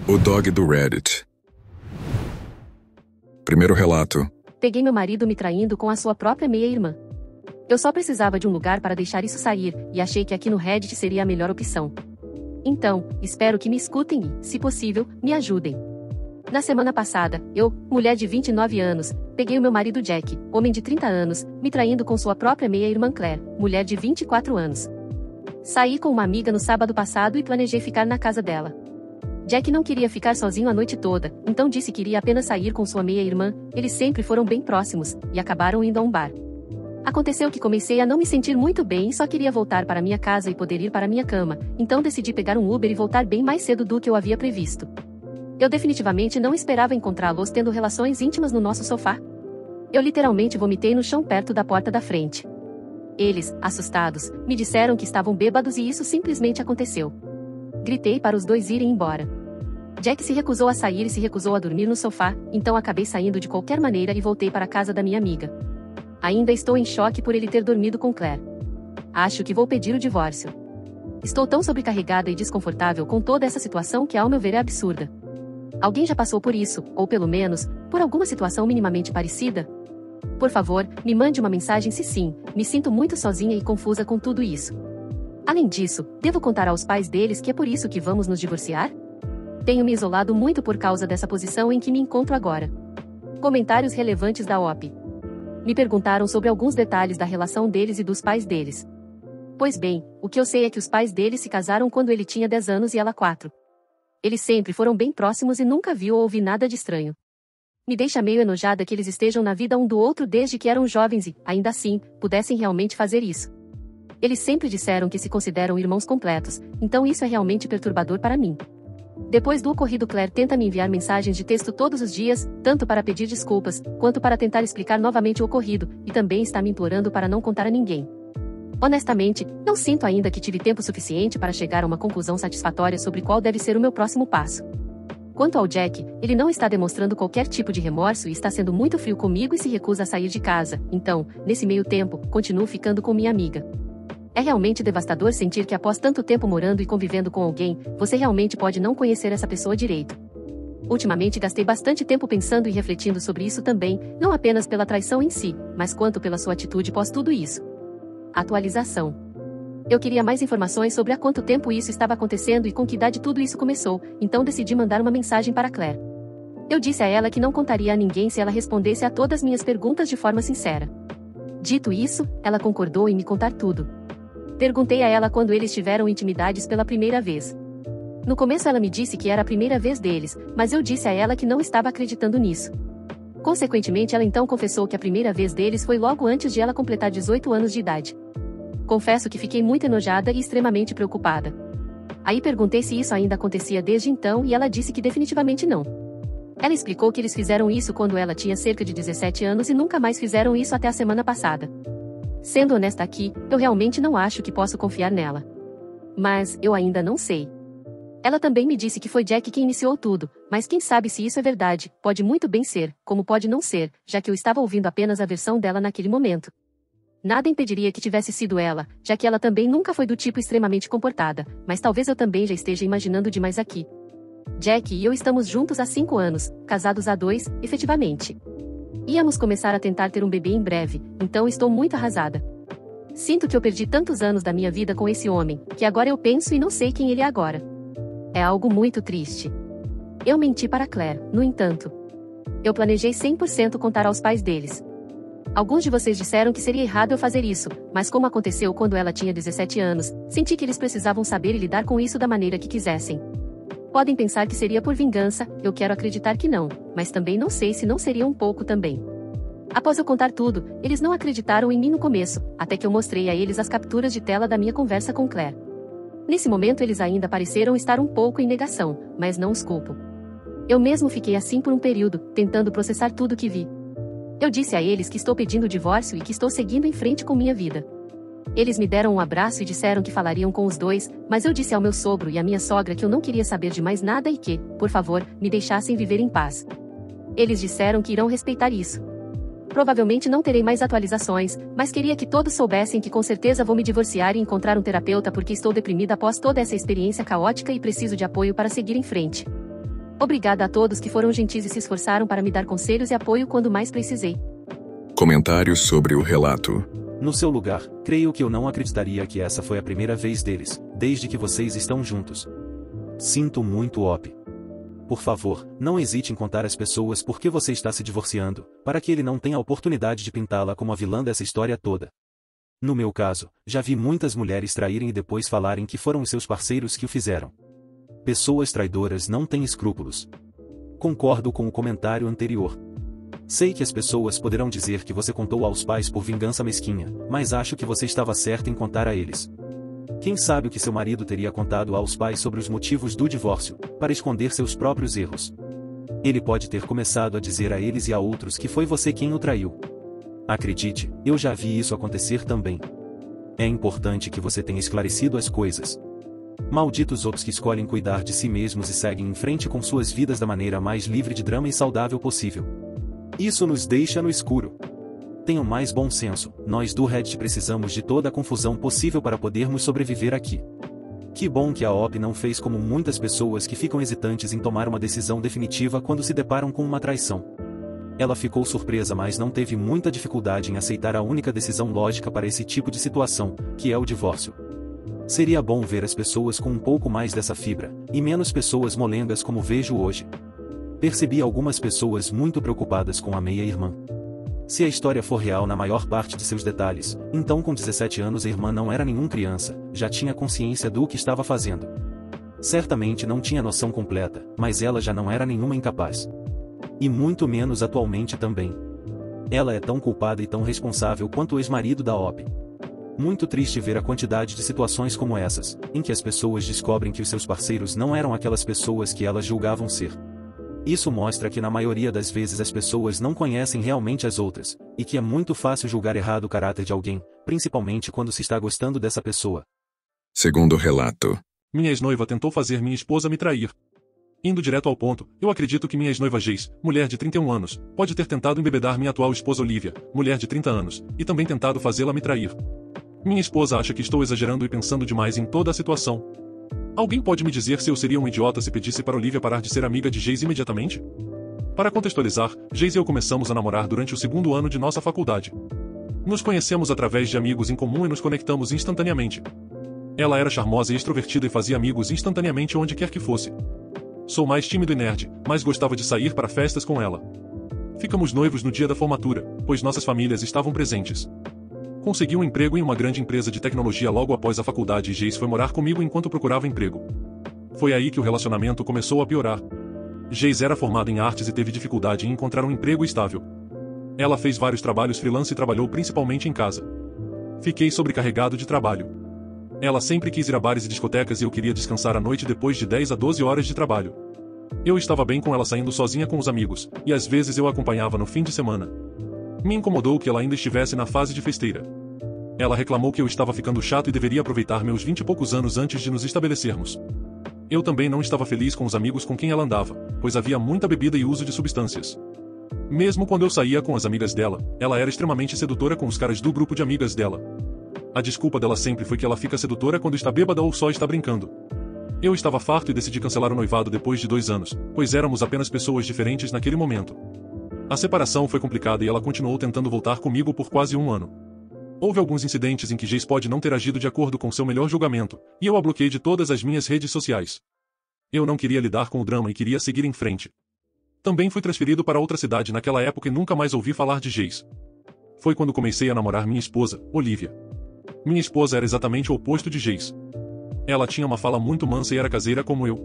O dog do Reddit. Primeiro relato. Peguei meu marido me traindo com a sua própria meia-irmã. Eu só precisava de um lugar para deixar isso sair, e achei que aqui no Reddit seria a melhor opção. Então, espero que me escutem e, se possível, me ajudem. Na semana passada, eu, mulher de 29 anos, peguei o meu marido Jack, homem de 30 anos, me traindo com sua própria meia-irmã Claire, mulher de 24 anos. Saí com uma amiga no sábado passado e planejei ficar na casa dela. Jack não queria ficar sozinho a noite toda, então disse que iria apenas sair com sua meia-irmã. Eles sempre foram bem próximos, e acabaram indo a um bar. Aconteceu que comecei a não me sentir muito bem e só queria voltar para minha casa e poder ir para minha cama, então decidi pegar um Uber e voltar bem mais cedo do que eu havia previsto. Eu definitivamente não esperava encontrá-los tendo relações íntimas no nosso sofá. Eu literalmente vomitei no chão perto da porta da frente. Eles, assustados, me disseram que estavam bêbados e isso simplesmente aconteceu. Gritei para os dois irem embora. Jack se recusou a sair e se recusou a dormir no sofá, então acabei saindo de qualquer maneira e voltei para a casa da minha amiga. Ainda estou em choque por ele ter dormido com Claire. Acho que vou pedir o divórcio. Estou tão sobrecarregada e desconfortável com toda essa situação que ao meu ver é absurda. Alguém já passou por isso, ou pelo menos, por alguma situação minimamente parecida? Por favor, me mande uma mensagem se sim, me sinto muito sozinha e confusa com tudo isso. Além disso, devo contar aos pais deles que é por isso que vamos nos divorciar? Tenho me isolado muito por causa dessa posição em que me encontro agora. Comentários relevantes da OP. Me perguntaram sobre alguns detalhes da relação deles e dos pais deles. Pois bem, o que eu sei é que os pais deles se casaram quando ele tinha 10 anos e ela 4. Eles sempre foram bem próximos e nunca viu ou ouvi nada de estranho. Me deixa meio enojada que eles estejam na vida um do outro desde que eram jovens e, ainda assim, pudessem realmente fazer isso. Eles sempre disseram que se consideram irmãos completos, então isso é realmente perturbador para mim. Depois do ocorrido, Claire tenta me enviar mensagens de texto todos os dias, tanto para pedir desculpas, quanto para tentar explicar novamente o ocorrido, e também está me implorando para não contar a ninguém. Honestamente, não sinto ainda que tive tempo suficiente para chegar a uma conclusão satisfatória sobre qual deve ser o meu próximo passo. Quanto ao Jack, ele não está demonstrando qualquer tipo de remorso e está sendo muito frio comigo e se recusa a sair de casa, então, nesse meio tempo, continuo ficando com minha amiga. É realmente devastador sentir que após tanto tempo morando e convivendo com alguém, você realmente pode não conhecer essa pessoa direito. Ultimamente gastei bastante tempo pensando e refletindo sobre isso também, não apenas pela traição em si, mas quanto pela sua atitude pós tudo isso. Atualização. Eu queria mais informações sobre há quanto tempo isso estava acontecendo e com que idade tudo isso começou, então decidi mandar uma mensagem para Claire. Eu disse a ela que não contaria a ninguém se ela respondesse a todas minhas perguntas de forma sincera. Dito isso, ela concordou em me contar tudo. Perguntei a ela quando eles tiveram intimidades pela primeira vez. No começo ela me disse que era a primeira vez deles, mas eu disse a ela que não estava acreditando nisso. Consequentemente ela então confessou que a primeira vez deles foi logo antes de ela completar 18 anos de idade. Confesso que fiquei muito enojada e extremamente preocupada. Aí perguntei se isso ainda acontecia desde então e ela disse que definitivamente não. Ela explicou que eles fizeram isso quando ela tinha cerca de 17 anos e nunca mais fizeram isso até a semana passada. Sendo honesta aqui, eu realmente não acho que posso confiar nela. Mas, eu ainda não sei. Ela também me disse que foi Jack quem iniciou tudo, mas quem sabe se isso é verdade, pode muito bem ser, como pode não ser, já que eu estava ouvindo apenas a versão dela naquele momento. Nada impediria que tivesse sido ela, já que ela também nunca foi do tipo extremamente comportada, mas talvez eu também já esteja imaginando demais aqui. Jack e eu estamos juntos há 5 anos, casados há 2, efetivamente. Íamos começar a tentar ter um bebê em breve, então estou muito arrasada. Sinto que eu perdi tantos anos da minha vida com esse homem, que agora eu penso e não sei quem ele é agora. É algo muito triste. Eu menti para Claire, no entanto. Eu planejei 100% contar aos pais deles. Alguns de vocês disseram que seria errado eu fazer isso, mas como aconteceu quando ela tinha 17 anos, senti que eles precisavam saber e lidar com isso da maneira que quisessem. Podem pensar que seria por vingança, eu quero acreditar que não, mas também não sei se não seria um pouco também. Após eu contar tudo, eles não acreditaram em mim no começo, até que eu mostrei a eles as capturas de tela da minha conversa com Claire. Nesse momento eles ainda pareceram estar um pouco em negação, mas não os culpo. Eu mesmo fiquei assim por um período, tentando processar tudo que vi. Eu disse a eles que estou pedindo o divórcio e que estou seguindo em frente com minha vida. Eles me deram um abraço e disseram que falariam com os dois, mas eu disse ao meu sogro e à minha sogra que eu não queria saber de mais nada e que, por favor, me deixassem viver em paz. Eles disseram que irão respeitar isso. Provavelmente não terei mais atualizações, mas queria que todos soubessem que com certeza vou me divorciar e encontrar um terapeuta porque estou deprimida após toda essa experiência caótica e preciso de apoio para seguir em frente. Obrigada a todos que foram gentis e se esforçaram para me dar conselhos e apoio quando mais precisei. Comentários sobre o relato. No seu lugar, creio que eu não acreditaria que essa foi a primeira vez deles, desde que vocês estão juntos. Sinto muito, Op. Por favor, não hesite em contar às pessoas por que você está se divorciando, para que ele não tenha a oportunidade de pintá-la como a vilã dessa história toda. No meu caso, já vi muitas mulheres traírem e depois falarem que foram os seus parceiros que o fizeram. Pessoas traidoras não têm escrúpulos. Concordo com o comentário anterior. Sei que as pessoas poderão dizer que você contou aos pais por vingança mesquinha, mas acho que você estava certa em contar a eles. Quem sabe o que seu marido teria contado aos pais sobre os motivos do divórcio, para esconder seus próprios erros. Ele pode ter começado a dizer a eles e a outros que foi você quem o traiu. Acredite, eu já vi isso acontecer também. É importante que você tenha esclarecido as coisas. Malditos os que escolhem cuidar de si mesmos e seguem em frente com suas vidas da maneira mais livre de drama e saudável possível. Isso nos deixa no escuro. Tenham mais bom senso, nós do Reddit precisamos de toda a confusão possível para podermos sobreviver aqui. Que bom que a OP não fez como muitas pessoas que ficam hesitantes em tomar uma decisão definitiva quando se deparam com uma traição. Ela ficou surpresa, mas não teve muita dificuldade em aceitar a única decisão lógica para esse tipo de situação, que é o divórcio. Seria bom ver as pessoas com um pouco mais dessa fibra, e menos pessoas molengas como vejo hoje. Percebi algumas pessoas muito preocupadas com a meia-irmã. Se a história for real na maior parte de seus detalhes, então com 17 anos a irmã não era nenhuma criança, já tinha consciência do que estava fazendo. Certamente não tinha noção completa, mas ela já não era nenhuma incapaz. E muito menos atualmente também. Ela é tão culpada e tão responsável quanto o ex-marido da OP. Muito triste ver a quantidade de situações como essas, em que as pessoas descobrem que os seus parceiros não eram aquelas pessoas que elas julgavam ser. Isso mostra que na maioria das vezes as pessoas não conhecem realmente as outras, e que é muito fácil julgar errado o caráter de alguém, principalmente quando se está gostando dessa pessoa. Segundo o relato. Minha ex-noiva tentou fazer minha esposa me trair. Indo direto ao ponto, eu acredito que minha ex-noiva Geis, mulher de 31 anos, pode ter tentado embebedar minha atual esposa Olivia, mulher de 30 anos, e também tentado fazê-la me trair. Minha esposa acha que estou exagerando e pensando demais em toda a situação. Alguém pode me dizer se eu seria um idiota se pedisse para Olivia parar de ser amiga de Geis imediatamente? Para contextualizar, Geis e eu começamos a namorar durante o segundo ano de nossa faculdade. Nos conhecemos através de amigos em comum e nos conectamos instantaneamente. Ela era charmosa e extrovertida e fazia amigos instantaneamente onde quer que fosse. Sou mais tímido e nerd, mas gostava de sair para festas com ela. Ficamos noivos no dia da formatura, pois nossas famílias estavam presentes. Consegui um emprego em uma grande empresa de tecnologia logo após a faculdade e Geis foi morar comigo enquanto procurava emprego. Foi aí que o relacionamento começou a piorar. Geis era formada em artes e teve dificuldade em encontrar um emprego estável. Ela fez vários trabalhos freelance e trabalhou principalmente em casa. Fiquei sobrecarregado de trabalho. Ela sempre quis ir a bares e discotecas e eu queria descansar à noite depois de 10 a 12 horas de trabalho. Eu estava bem com ela saindo sozinha com os amigos, e às vezes eu a acompanhava no fim de semana. Me incomodou que ela ainda estivesse na fase de festeira. Ela reclamou que eu estava ficando chato e deveria aproveitar meus 20 e poucos anos antes de nos estabelecermos. Eu também não estava feliz com os amigos com quem ela andava, pois havia muita bebida e uso de substâncias. Mesmo quando eu saía com as amigas dela, ela era extremamente sedutora com os caras do grupo de amigas dela. A desculpa dela sempre foi que ela fica sedutora quando está bêbada ou só está brincando. Eu estava farto e decidi cancelar o noivado depois de 2 anos, pois éramos apenas pessoas diferentes naquele momento. A separação foi complicada e ela continuou tentando voltar comigo por quase 1 ano. Houve alguns incidentes em que Geis pode não ter agido de acordo com seu melhor julgamento, e eu a bloqueei de todas as minhas redes sociais. Eu não queria lidar com o drama e queria seguir em frente. Também fui transferido para outra cidade naquela época e nunca mais ouvi falar de Geis. Foi quando comecei a namorar minha esposa, Olivia. Minha esposa era exatamente o oposto de Geis. Ela tinha uma fala muito mansa e era caseira como eu.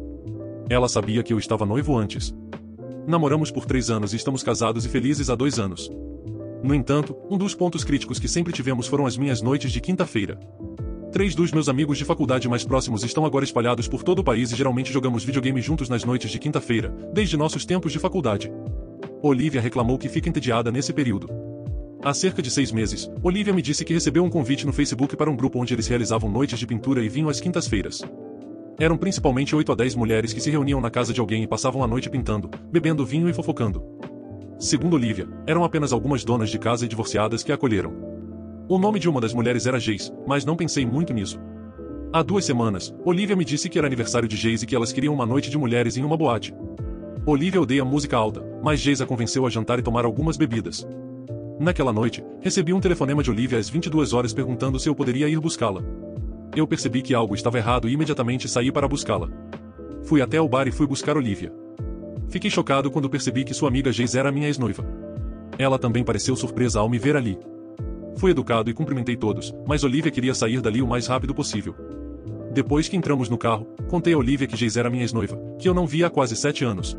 Ela sabia que eu estava noivo antes. Namoramos por 3 anos e estamos casados e felizes há 2 anos. No entanto, um dos pontos críticos que sempre tivemos foram as minhas noites de quinta-feira. 3 dos meus amigos de faculdade mais próximos estão agora espalhados por todo o país e geralmente jogamos videogame juntos nas noites de quinta-feira, desde nossos tempos de faculdade. Olivia reclamou que fica entediada nesse período. Há cerca de 6 meses, Olivia me disse que recebeu um convite no Facebook para um grupo onde eles realizavam noites de pintura e vinho às quintas-feiras. Eram principalmente 8 a 10 mulheres que se reuniam na casa de alguém e passavam a noite pintando, bebendo vinho e fofocando. Segundo Olivia, eram apenas algumas donas de casa e divorciadas que a acolheram. O nome de uma das mulheres era Geis, mas não pensei muito nisso. Há 2 semanas, Olivia me disse que era aniversário de Geis e que elas queriam uma noite de mulheres em uma boate. Olivia odeia música alta, mas Geis a convenceu a jantar e tomar algumas bebidas. Naquela noite, recebi um telefonema de Olivia às 22 horas perguntando se eu poderia ir buscá-la. Eu percebi que algo estava errado e imediatamente saí para buscá-la. Fui até o bar e fui buscar Olivia. Fiquei chocado quando percebi que sua amiga Geis era minha ex-noiva. Ela também pareceu surpresa ao me ver ali. Fui educado e cumprimentei todos, mas Olivia queria sair dali o mais rápido possível. Depois que entramos no carro, contei a Olivia que Geis era minha ex-noiva, que eu não via há quase 7 anos.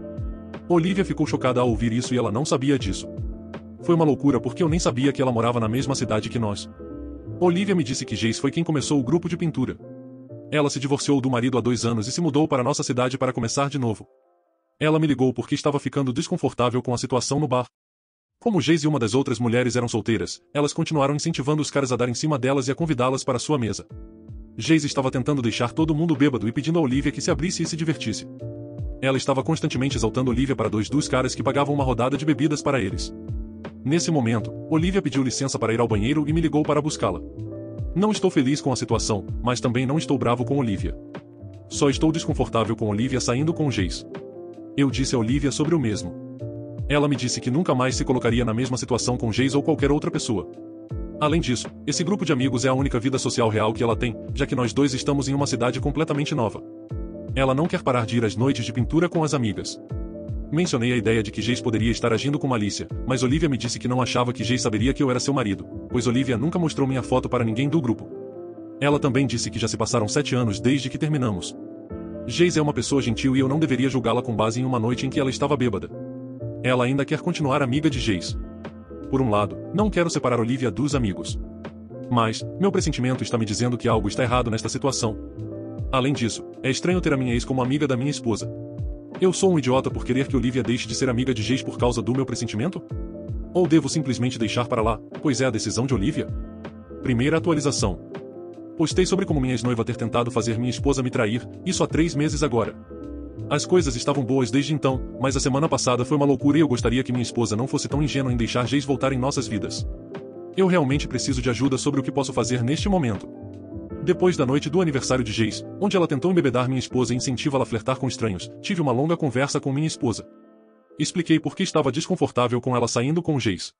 Olivia ficou chocada ao ouvir isso e ela não sabia disso. Foi uma loucura porque eu nem sabia que ela morava na mesma cidade que nós. Olivia me disse que Geis foi quem começou o grupo de pintura. Ela se divorciou do marido há 2 anos e se mudou para nossa cidade para começar de novo. Ela me ligou porque estava ficando desconfortável com a situação no bar. Como Geis e uma das outras mulheres eram solteiras, elas continuaram incentivando os caras a dar em cima delas e a convidá-las para sua mesa. Geis estava tentando deixar todo mundo bêbado e pedindo a Olivia que se abrisse e se divertisse. Ela estava constantemente exaltando Olivia para 2 dos caras que pagavam uma rodada de bebidas para eles. Nesse momento, Olivia pediu licença para ir ao banheiro e me ligou para buscá-la. Não estou feliz com a situação, mas também não estou bravo com Olivia. Só estou desconfortável com Olivia saindo com Geis. Eu disse a Olivia sobre o mesmo. Ela me disse que nunca mais se colocaria na mesma situação com Geis ou qualquer outra pessoa. Além disso, esse grupo de amigos é a única vida social real que ela tem, já que nós dois estamos em uma cidade completamente nova. Ela não quer parar de ir às noites de pintura com as amigas. Mencionei a ideia de que Geis poderia estar agindo com malícia, mas Olivia me disse que não achava que Geis saberia que eu era seu marido, pois Olivia nunca mostrou minha foto para ninguém do grupo. Ela também disse que já se passaram 7 anos desde que terminamos. Geis é uma pessoa gentil e eu não deveria julgá-la com base em uma noite em que ela estava bêbada. Ela ainda quer continuar amiga de Geis. Por um lado, não quero separar Olivia dos amigos. Mas, meu pressentimento está me dizendo que algo está errado nesta situação. Além disso, é estranho ter a minha ex como amiga da minha esposa. Eu sou um idiota por querer que Olivia deixe de ser amiga de Geis por causa do meu pressentimento? Ou devo simplesmente deixar para lá, pois é a decisão de Olivia? Primeira atualização. Postei sobre como minha ex-noiva ter tentado fazer minha esposa me trair, isso há 3 meses agora. As coisas estavam boas desde então, mas a semana passada foi uma loucura e eu gostaria que minha esposa não fosse tão ingênua em deixar Geis voltar em nossas vidas. Eu realmente preciso de ajuda sobre o que posso fazer neste momento. Depois da noite do aniversário de Geis, onde ela tentou embebedar minha esposa e incentiva-la a flertar com estranhos, tive uma longa conversa com minha esposa. Expliquei por que estava desconfortável com ela saindo com Geis.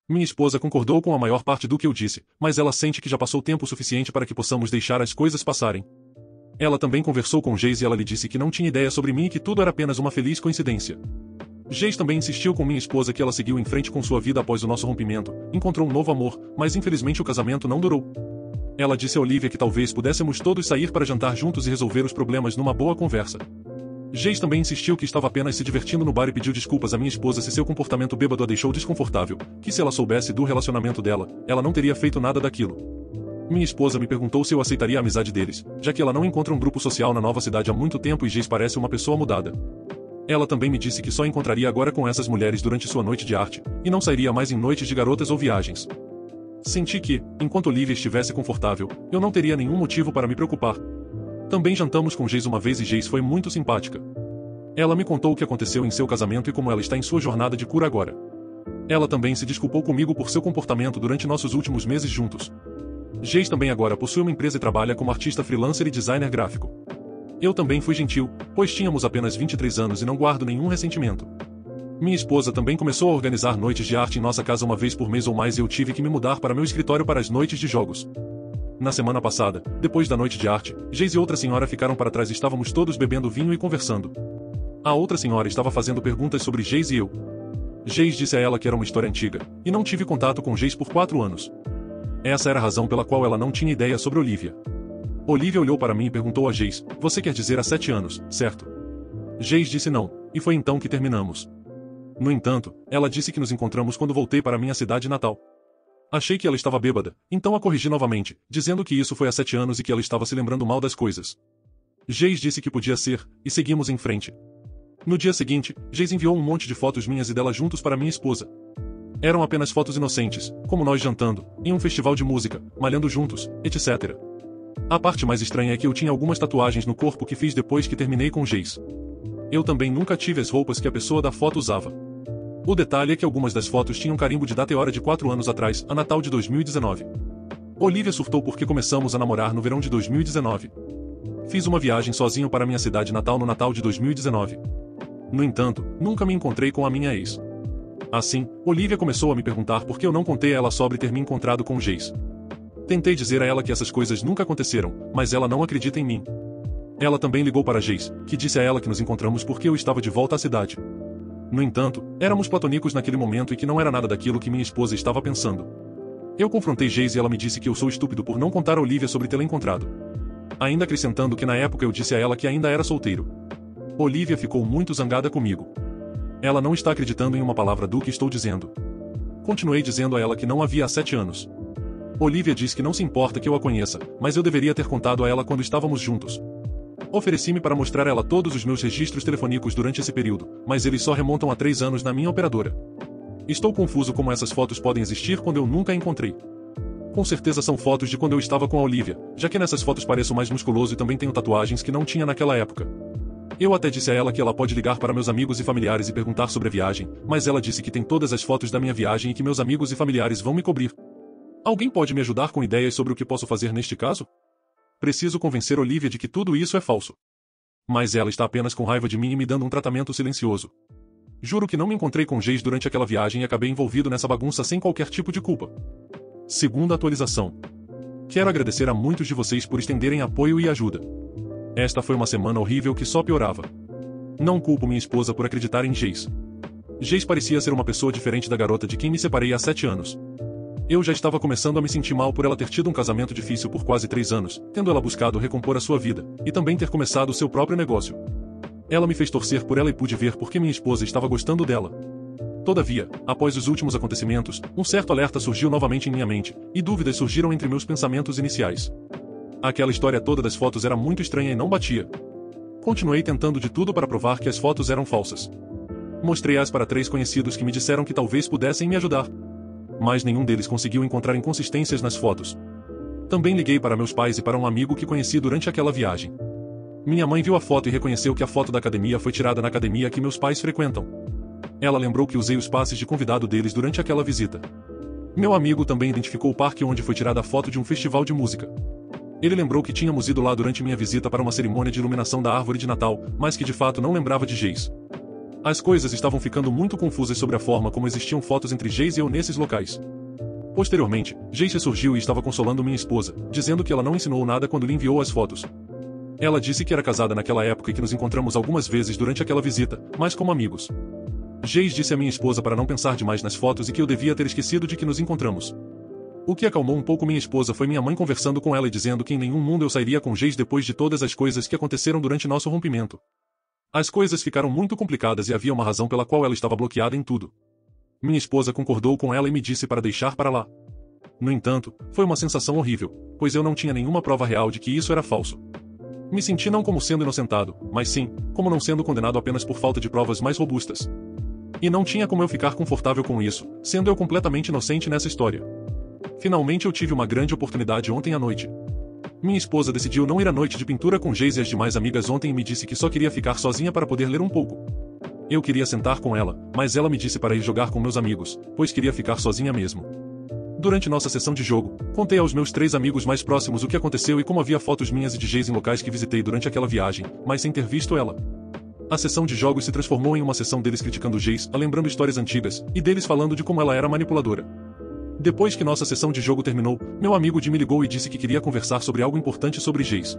Minha esposa concordou com a maior parte do que eu disse, mas ela sente que já passou tempo suficiente para que possamos deixar as coisas passarem. Ela também conversou com Geis e ela lhe disse que não tinha ideia sobre mim e que tudo era apenas uma feliz coincidência. Geis também insistiu com minha esposa que ela seguiu em frente com sua vida após o nosso rompimento, encontrou um novo amor, mas infelizmente o casamento não durou. Ela disse a Olivia que talvez pudéssemos todos sair para jantar juntos e resolver os problemas numa boa conversa. Geis também insistiu que estava apenas se divertindo no bar e pediu desculpas à minha esposa se seu comportamento bêbado a deixou desconfortável, que se ela soubesse do relacionamento dela, ela não teria feito nada daquilo. Minha esposa me perguntou se eu aceitaria a amizade deles, já que ela não encontra um grupo social na nova cidade há muito tempo e Geis parece uma pessoa mudada. Ela também me disse que só encontraria agora com essas mulheres durante sua noite de arte, e não sairia mais em noites de garotas ou viagens. Senti que, enquanto Olivia estivesse confortável, eu não teria nenhum motivo para me preocupar. Também jantamos com Geis uma vez e Geis foi muito simpática. Ela me contou o que aconteceu em seu casamento e como ela está em sua jornada de cura agora. Ela também se desculpou comigo por seu comportamento durante nossos últimos meses juntos. Geis também agora possui uma empresa e trabalha como artista freelancer e designer gráfico. Eu também fui gentil, pois tínhamos apenas 23 anos e não guardo nenhum ressentimento. Minha esposa também começou a organizar noites de arte em nossa casa uma vez por mês ou mais e eu tive que me mudar para meu escritório para as noites de jogos. Na semana passada, depois da noite de arte, Geis e outra senhora ficaram para trás e estávamos todos bebendo vinho e conversando. A outra senhora estava fazendo perguntas sobre Geis e eu. Geis disse a ela que era uma história antiga, e não tive contato com Geis por 4 anos. Essa era a razão pela qual ela não tinha ideia sobre Olivia. Olivia olhou para mim e perguntou a Geis, você quer dizer há 7 anos, certo? Geis disse não, e foi então que terminamos. No entanto, ela disse que nos encontramos quando voltei para minha cidade natal. Achei que ela estava bêbada, então a corrigi novamente, dizendo que isso foi há 7 anos e que ela estava se lembrando mal das coisas. Geis disse que podia ser, e seguimos em frente. No dia seguinte, Geis enviou um monte de fotos minhas e dela juntos para minha esposa. Eram apenas fotos inocentes, como nós jantando, em um festival de música, malhando juntos, etc. A parte mais estranha é que eu tinha algumas tatuagens no corpo que fiz depois que terminei com Geis. Eu também nunca tive as roupas que a pessoa da foto usava. O detalhe é que algumas das fotos tinham carimbo de data e hora de 4 anos atrás, a Natal de 2019. Olivia surtou porque começamos a namorar no verão de 2019. Fiz uma viagem sozinho para minha cidade natal no Natal de 2019. No entanto, nunca me encontrei com a minha ex. Assim, Olivia começou a me perguntar por que eu não contei a ela sobre ter me encontrado com Jace. Tentei dizer a ela que essas coisas nunca aconteceram, mas ela não acredita em mim. Ela também ligou para Jace, que disse a ela que nos encontramos porque eu estava de volta à cidade. No entanto, éramos platônicos naquele momento e que não era nada daquilo que minha esposa estava pensando. Eu confrontei Jace e ela me disse que eu sou estúpido por não contar a Olivia sobre tê-la encontrado. Ainda acrescentando que na época eu disse a ela que ainda era solteiro. Olivia ficou muito zangada comigo. Ela não está acreditando em uma palavra do que estou dizendo. Continuei dizendo a ela que não havia há 7 anos. Olivia diz que não se importa que eu a conheça, mas eu deveria ter contado a ela quando estávamos juntos. Ofereci-me para mostrar a ela todos os meus registros telefônicos durante esse período, mas eles só remontam a 3 anos na minha operadora. Estou confuso como essas fotos podem existir quando eu nunca a encontrei. Com certeza são fotos de quando eu estava com a Olivia, já que nessas fotos pareço mais musculoso e também tenho tatuagens que não tinha naquela época. Eu até disse a ela que ela pode ligar para meus amigos e familiares e perguntar sobre a viagem, mas ela disse que tem todas as fotos da minha viagem e que meus amigos e familiares vão me cobrir. Alguém pode me ajudar com ideias sobre o que posso fazer neste caso? Preciso convencer Olivia de que tudo isso é falso. Mas ela está apenas com raiva de mim e me dando um tratamento silencioso. Juro que não me encontrei com Jace durante aquela viagem e acabei envolvido nessa bagunça sem qualquer tipo de culpa. Segunda atualização. Quero agradecer a muitos de vocês por estenderem apoio e ajuda. Esta foi uma semana horrível que só piorava. Não culpo minha esposa por acreditar em Jace. Jace parecia ser uma pessoa diferente da garota de quem me separei há 7 anos. Eu já estava começando a me sentir mal por ela ter tido um casamento difícil por quase 3 anos, tendo ela buscado recompor a sua vida, e também ter começado o seu próprio negócio. Ela me fez torcer por ela e pude ver porque minha esposa estava gostando dela. Todavia, após os últimos acontecimentos, um certo alerta surgiu novamente em minha mente, e dúvidas surgiram entre meus pensamentos iniciais. Aquela história toda das fotos era muito estranha e não batia. Continuei tentando de tudo para provar que as fotos eram falsas. Mostrei-as para 3 conhecidos que me disseram que talvez pudessem me ajudar. Mas nenhum deles conseguiu encontrar inconsistências nas fotos. Também liguei para meus pais e para um amigo que conheci durante aquela viagem. Minha mãe viu a foto e reconheceu que a foto da academia foi tirada na academia que meus pais frequentam. Ela lembrou que usei os passes de convidado deles durante aquela visita. Meu amigo também identificou o parque onde foi tirada a foto de um festival de música. Ele lembrou que tínhamos ido lá durante minha visita para uma cerimônia de iluminação da árvore de Natal, mas que de fato não lembrava de Jace. As coisas estavam ficando muito confusas sobre a forma como existiam fotos entre Jace e eu nesses locais. Posteriormente, Jace surgiu e estava consolando minha esposa, dizendo que ela não ensinou nada quando lhe enviou as fotos. Ela disse que era casada naquela época e que nos encontramos algumas vezes durante aquela visita, mas como amigos. Jace disse à minha esposa para não pensar demais nas fotos e que eu devia ter esquecido de que nos encontramos. O que acalmou um pouco minha esposa foi minha mãe conversando com ela e dizendo que em nenhum mundo eu sairia com Jace depois de todas as coisas que aconteceram durante nosso rompimento. As coisas ficaram muito complicadas e havia uma razão pela qual ela estava bloqueada em tudo. Minha esposa concordou com ela e me disse para deixar para lá. No entanto, foi uma sensação horrível, pois eu não tinha nenhuma prova real de que isso era falso. Me senti não como sendo inocentado, mas sim, como não sendo condenado apenas por falta de provas mais robustas. E não tinha como eu ficar confortável com isso, sendo eu completamente inocente nessa história. Finalmente eu tive uma grande oportunidade ontem à noite. Minha esposa decidiu não ir à noite de pintura com Jace e as demais amigas ontem e me disse que só queria ficar sozinha para poder ler um pouco. Eu queria sentar com ela, mas ela me disse para ir jogar com meus amigos, pois queria ficar sozinha mesmo. Durante nossa sessão de jogo, contei aos meus 3 amigos mais próximos o que aconteceu e como havia fotos minhas e de Jace em locais que visitei durante aquela viagem, mas sem ter visto ela. A sessão de jogos se transformou em uma sessão deles criticando Jace, lembrando histórias antigas, e deles falando de como ela era manipuladora. Depois que nossa sessão de jogo terminou, meu amigo Jim me ligou e disse que queria conversar sobre algo importante sobre Jace.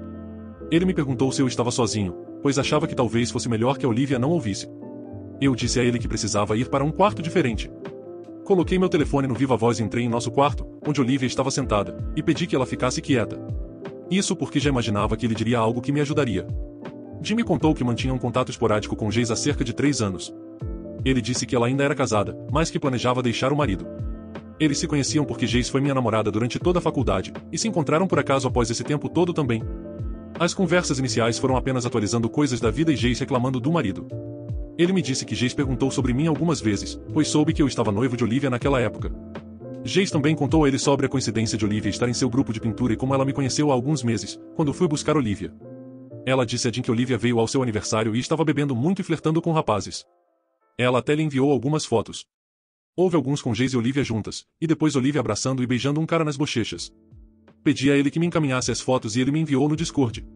Ele me perguntou se eu estava sozinho, pois achava que talvez fosse melhor que a Olivia não ouvisse. Eu disse a ele que precisava ir para um quarto diferente. Coloquei meu telefone no viva voz e entrei em nosso quarto, onde Olivia estava sentada, e pedi que ela ficasse quieta. Isso porque já imaginava que ele diria algo que me ajudaria. Jim me contou que mantinha um contato esporádico com Jace há cerca de 3 anos. Ele disse que ela ainda era casada, mas que planejava deixar o marido. Eles se conheciam porque Jace foi minha namorada durante toda a faculdade, e se encontraram por acaso após esse tempo todo também. As conversas iniciais foram apenas atualizando coisas da vida e Jace reclamando do marido. Ele me disse que Jace perguntou sobre mim algumas vezes, pois soube que eu estava noivo de Olivia naquela época. Jace também contou a ele sobre a coincidência de Olivia estar em seu grupo de pintura e como ela me conheceu há alguns meses, quando fui buscar Olivia. Ela disse a Jim que Olivia veio ao seu aniversário e estava bebendo muito e flertando com rapazes. Ela até lhe enviou algumas fotos. Houve alguns com Jace e Olivia juntas, e depois Olivia abraçando e beijando um cara nas bochechas. Pedi a ele que me encaminhasse as fotos e ele me enviou no Discord.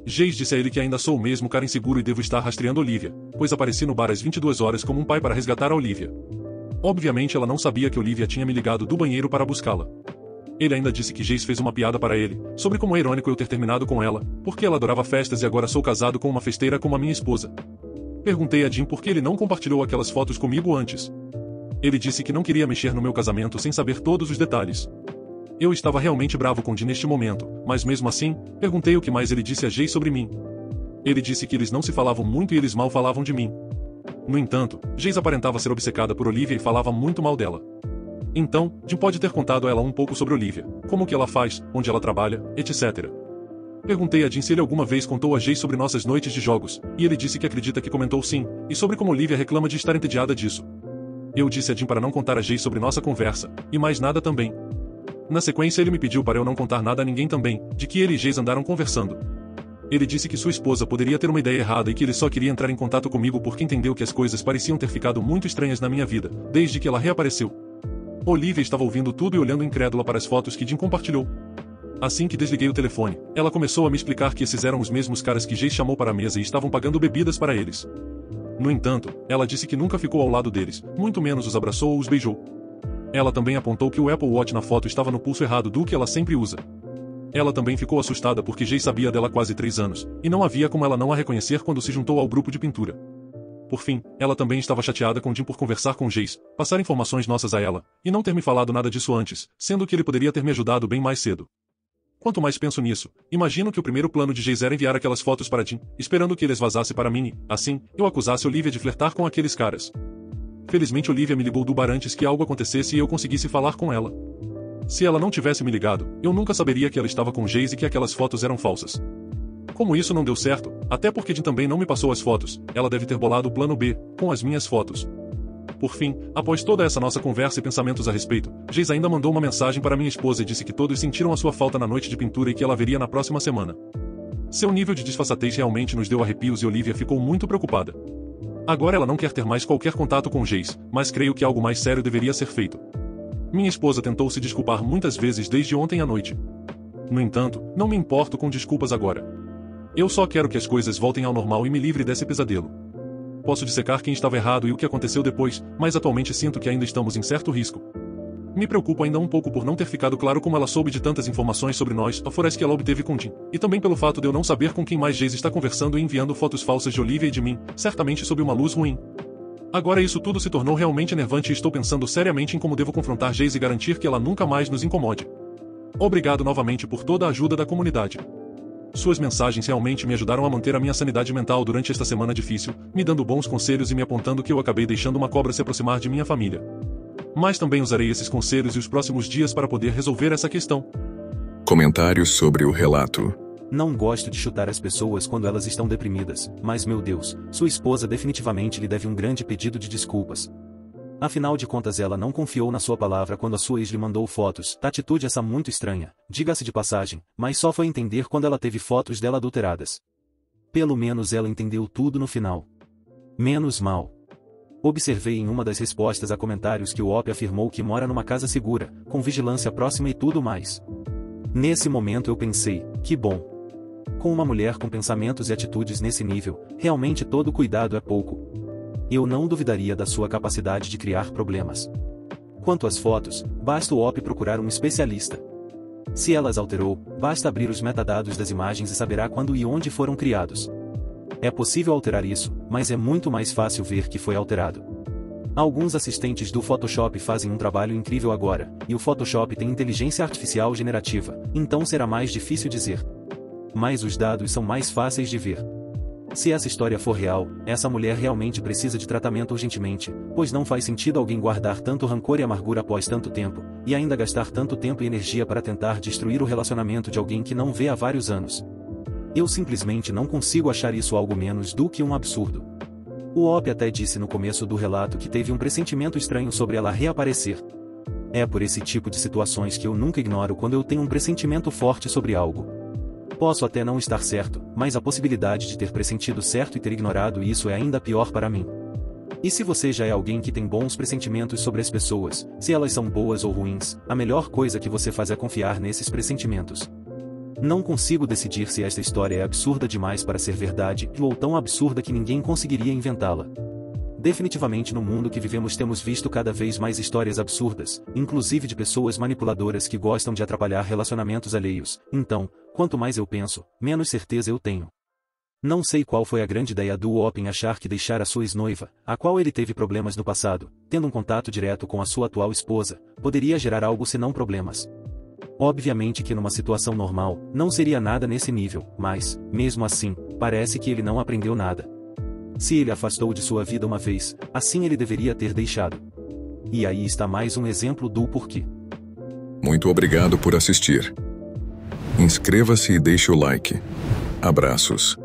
Jace disse a ele que ainda sou o mesmo cara inseguro e devo estar rastreando Olivia, pois apareci no bar às 22 horas como um pai para resgatar a Olivia. Obviamente ela não sabia que Olivia tinha me ligado do banheiro para buscá-la. Ele ainda disse que Jace fez uma piada para ele, sobre como é irônico eu ter terminado com ela, porque ela adorava festas e agora sou casado com uma festeira como a minha esposa. Perguntei a Jim por que ele não compartilhou aquelas fotos comigo antes. Ele disse que não queria mexer no meu casamento sem saber todos os detalhes. Eu estava realmente bravo com Jim neste momento, mas mesmo assim, perguntei o que mais ele disse a Jace sobre mim. Ele disse que eles não se falavam muito e eles mal falavam de mim. No entanto, Jace aparentava ser obcecada por Olivia e falava muito mal dela. Então, Jim pode ter contado a ela um pouco sobre Olivia, como o que ela faz, onde ela trabalha, etc. Perguntei a Jim se ele alguma vez contou a Jace sobre nossas noites de jogos, e ele disse que acredita que comentou sim, e sobre como Olivia reclama de estar entediada disso. Eu disse a Jim para não contar a Jace sobre nossa conversa, e mais nada também. Na sequência ele me pediu para eu não contar nada a ninguém também, de que ele e Jace andaram conversando. Ele disse que sua esposa poderia ter uma ideia errada e que ele só queria entrar em contato comigo porque entendeu que as coisas pareciam ter ficado muito estranhas na minha vida, desde que ela reapareceu. Olivia estava ouvindo tudo e olhando incrédula para as fotos que Jim compartilhou. Assim que desliguei o telefone, ela começou a me explicar que esses eram os mesmos caras que Jace chamou para a mesa e estavam pagando bebidas para eles. No entanto, ela disse que nunca ficou ao lado deles, muito menos os abraçou ou os beijou. Ela também apontou que o Apple Watch na foto estava no pulso errado do que ela sempre usa. Ela também ficou assustada porque Jace sabia dela há quase 3 anos, e não havia como ela não a reconhecer quando se juntou ao grupo de pintura. Por fim, ela também estava chateada com Jim por conversar com Jace, passar informações nossas a ela, e não ter me falado nada disso antes, sendo que ele poderia ter me ajudado bem mais cedo. Quanto mais penso nisso, imagino que o primeiro plano de Jace era enviar aquelas fotos para Jim, esperando que eles vazassem para mim e, assim, eu acusasse Olivia de flertar com aqueles caras. Felizmente Olivia me ligou do bar antes que algo acontecesse e eu conseguisse falar com ela. Se ela não tivesse me ligado, eu nunca saberia que ela estava com Jace e que aquelas fotos eram falsas. Como isso não deu certo, até porque Jim também não me passou as fotos, ela deve ter bolado o plano B, com as minhas fotos. Por fim, após toda essa nossa conversa e pensamentos a respeito, Jace ainda mandou uma mensagem para minha esposa e disse que todos sentiram a sua falta na noite de pintura e que ela veria na próxima semana. Seu nível de disfarçatez realmente nos deu arrepios e Olivia ficou muito preocupada. Agora ela não quer ter mais qualquer contato com Jace, mas creio que algo mais sério deveria ser feito. Minha esposa tentou se desculpar muitas vezes desde ontem à noite. No entanto, não me importo com desculpas agora. Eu só quero que as coisas voltem ao normal e me livre desse pesadelo. Posso dissecar quem estava errado e o que aconteceu depois, mas atualmente sinto que ainda estamos em certo risco. Me preocupo ainda um pouco por não ter ficado claro como ela soube de tantas informações sobre nós, aforas que ela obteve com Jim, e também pelo fato de eu não saber com quem mais Jace está conversando e enviando fotos falsas de Olivia e de mim, certamente sob uma luz ruim. Agora isso tudo se tornou realmente enervante e estou pensando seriamente em como devo confrontar Jace e garantir que ela nunca mais nos incomode. Obrigado novamente por toda a ajuda da comunidade. Suas mensagens realmente me ajudaram a manter a minha sanidade mental durante esta semana difícil, me dando bons conselhos e me apontando que eu acabei deixando uma cobra se aproximar de minha família. Mas também usarei esses conselhos e os próximos dias para poder resolver essa questão. Comentários sobre o relato. Não gosto de chutar as pessoas quando elas estão deprimidas, mas meu Deus, sua esposa definitivamente lhe deve um grande pedido de desculpas. Afinal de contas ela não confiou na sua palavra quando a sua ex lhe mandou fotos, atitude essa muito estranha, diga-se de passagem, mas só foi entender quando ela teve fotos dela adulteradas. Pelo menos ela entendeu tudo no final. Menos mal. Observei em uma das respostas a comentários que o OP afirmou que mora numa casa segura, com vigilância próxima e tudo mais. Nesse momento eu pensei, que bom. Com uma mulher com pensamentos e atitudes nesse nível, realmente todo cuidado é pouco. Eu não duvidaria da sua capacidade de criar problemas. Quanto às fotos, basta o OP procurar um especialista. Se ela as alterou, basta abrir os metadados das imagens e saberá quando e onde foram criados. É possível alterar isso, mas é muito mais fácil ver que foi alterado. Alguns assistentes do Photoshop fazem um trabalho incrível agora, e o Photoshop tem inteligência artificial generativa, então será mais difícil dizer. Mas os dados são mais fáceis de ver. Se essa história for real, essa mulher realmente precisa de tratamento urgentemente, pois não faz sentido alguém guardar tanto rancor e amargura após tanto tempo, e ainda gastar tanto tempo e energia para tentar destruir o relacionamento de alguém que não vê há vários anos. Eu simplesmente não consigo achar isso algo menos do que um absurdo. O OP até disse no começo do relato que teve um pressentimento estranho sobre ela reaparecer. É por esse tipo de situações que eu nunca ignoro quando eu tenho um pressentimento forte sobre algo. Posso até não estar certo, mas a possibilidade de ter pressentido certo e ter ignorado isso é ainda pior para mim. E se você já é alguém que tem bons pressentimentos sobre as pessoas, se elas são boas ou ruins, a melhor coisa que você faz é confiar nesses pressentimentos. Não consigo decidir se esta história é absurda demais para ser verdade ou tão absurda que ninguém conseguiria inventá-la. Definitivamente no mundo que vivemos temos visto cada vez mais histórias absurdas, inclusive de pessoas manipuladoras que gostam de atrapalhar relacionamentos alheios. Então, quanto mais eu penso, menos certeza eu tenho. Não sei qual foi a grande ideia do Uop em achar que deixar a sua ex-noiva, a qual ele teve problemas no passado, tendo um contato direto com a sua atual esposa, poderia gerar algo senão problemas. Obviamente que numa situação normal, não seria nada nesse nível, mas, mesmo assim, parece que ele não aprendeu nada. Se ele afastou de sua vida uma vez, assim ele deveria ter deixado. E aí está mais um exemplo do porquê. Muito obrigado por assistir. Inscreva-se e deixe o like. Abraços.